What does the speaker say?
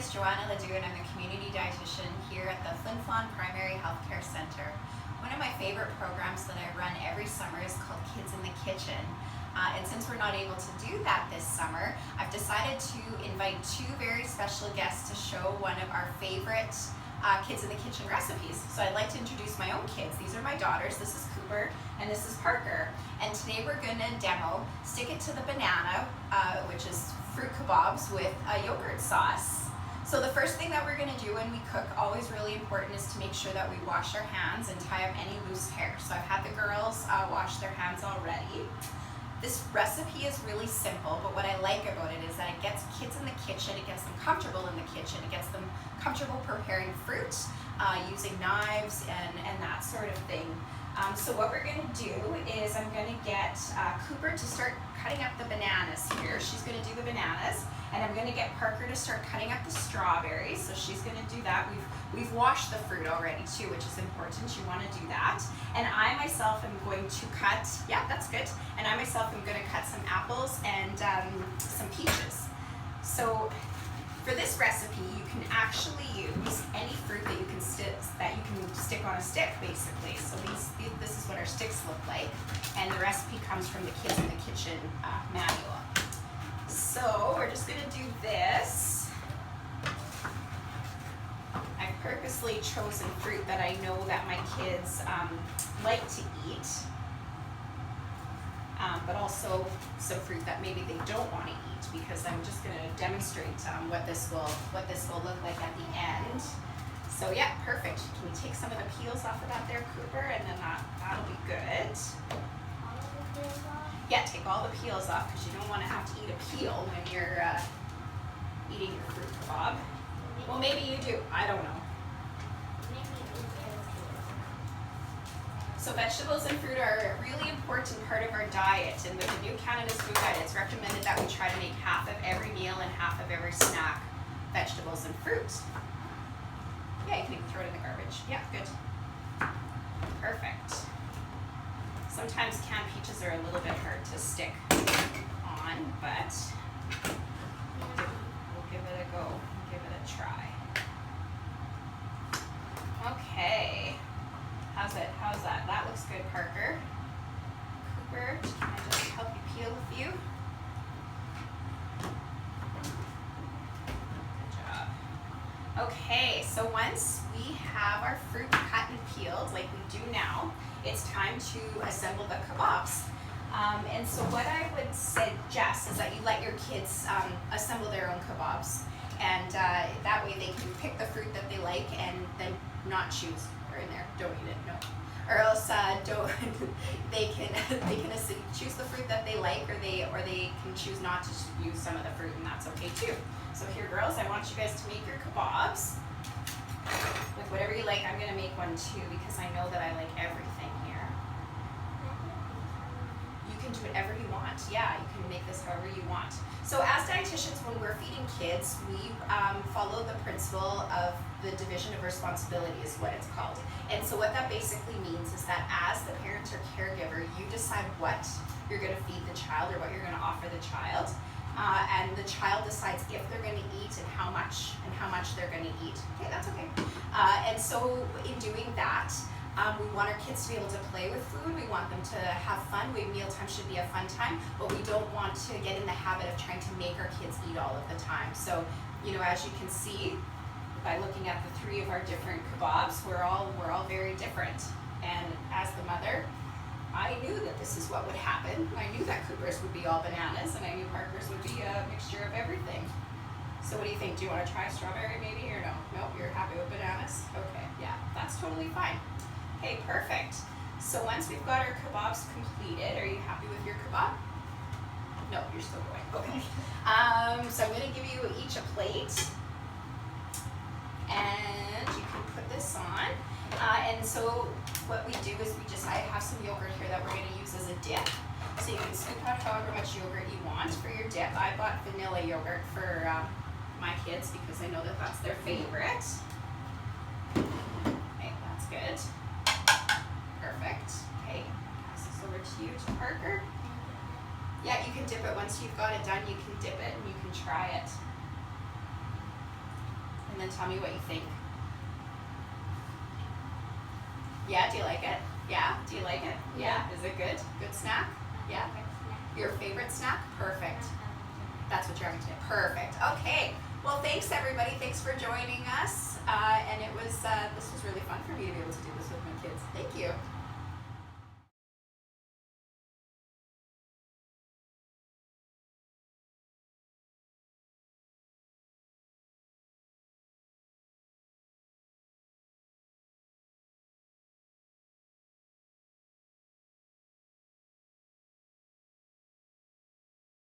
is Joanna LeDoux and I'm the community dietitian here at the Flin Flon Primary Healthcare Center. One of my favorite programs that I run every summer is called Kids in the Kitchen. And since we're not able to do that this summer, I've decided to invite two very special guests to show one of our favorite Kids in the Kitchen recipes. So I'd like to introduce my own kids. These are my daughters. This is Cooper and this is Parker. And today we're going to demo Stick It to the Banana, which is fruit kebabs with a yogurt sauce. So the first thing that we're going to do when we cook, always really important, is to make sure that we wash our hands and tie up any loose hair. So I've had the girls wash their hands already. This recipe is really simple, but what I like about it is that it gets kids in the kitchen, it gets them comfortable in the kitchen, it gets them comfortable preparing fruit, using knives and that sort of thing. So what we're going to do is I'm going to get Cooper to start cutting up the bananas here. She's going to do the bananas, and I'm going to get Parker to start cutting up the strawberries. So she's going to do that. We've washed the fruit already too, which is important. You want to do that. And I myself am going to cut, yeah, that's good. And I myself am going to cut some apples and some peaches. So for this recipe, you can actually use any fruit that you can stick on a stick, basically. So this is what our sticks look like, and the recipe comes from the Kids in the Kitchen manual. So we're just going to do this. I've purposely chosen fruit that I know that my kids like to eat, but also some fruit that maybe they don't want to eat, because I'm just going to demonstrate what this will look like at the end. So yeah, perfect. Can you take some of the peels off of that there, Cooper, and then that'll be good. Yeah, take all the peels off, because you don't want to have to eat a peel when you're eating your fruit kebab. Well, maybe you do. I don't know. So vegetables and fruit are a really important part of our diet, and with the new Canada's Food Guide, it's recommended that we try to make half of every meal and half of every snack vegetables and fruit. Yeah, you can even throw it in the garbage. Yeah, good. Perfect. Sometimes canned peaches are a little bit hard to stick on, but we'll give it a go, give it a try. Okay. How's that? That looks good, Parker. Cooper, can I just help you peel a few? Good job. Okay, so once we have our fruit cut and peeled, like we do now, it's time to assemble the kebabs. And so what I would suggest is that you let your kids assemble their own kebabs. And that way they can pick the fruit that they like and then not choose. In there, don't eat it, no. Or else they can choose the fruit that they like, or they can choose not to use some of the fruit, and that's okay too. So here, girls, I want you guys to make your kebabs with whatever you like. I'm gonna make one too, because I know that I like everything here. You can do whatever you want. Yeah, you can make this however you want. So as dietitians, when we're feeding kids, we follow the principle of the division of responsibility, is what it's called. And so what that basically means is that as the parent or caregiver, you decide what you're going to feed the child or what you're going to offer the child. And the child decides if they're going to eat and how much they're going to eat. Okay, that's okay. And so in doing that, we want our kids to be able to play with food. We want them to have fun. Mealtime should be a fun time, but we don't want to get in the habit of trying to make our kids eat all of the time. So, as you can see, by looking at the three of our different kebabs, we're all very different. And as the mother, I knew that this is what would happen. I knew that Cooper's would be all bananas, and I knew Parker's would be a mixture of everything. So what do you think? Do you want to try strawberry maybe, or no? Nope, you're happy with bananas? Okay, yeah, that's totally fine. Okay, perfect. So once we've got our kebabs completed, are you happy with your kebab? No, you're still going. Okay. So I'm going to give you each a plate, and you can put this on. And so what we do is I have some yogurt here that we're going to use as a dip. So you can scoop out however much yogurt you want for your dip. I bought vanilla yogurt for my kids because I know that that's their favorite. Okay, that's good. Perfect. Okay, pass this over to you, to Parker. Yeah, you can dip it once you've got it done. You can dip it and you can try it. And then tell me what you think. Yeah, do you like it? Yeah, do you like it? Yeah, is it good? Good snack? Yeah? Your favorite snack? Perfect. That's what you're having today. Perfect. Okay. Well, thanks everybody. Thanks for joining us. And this was really fun for me to be able to do this with my kids. Thank you.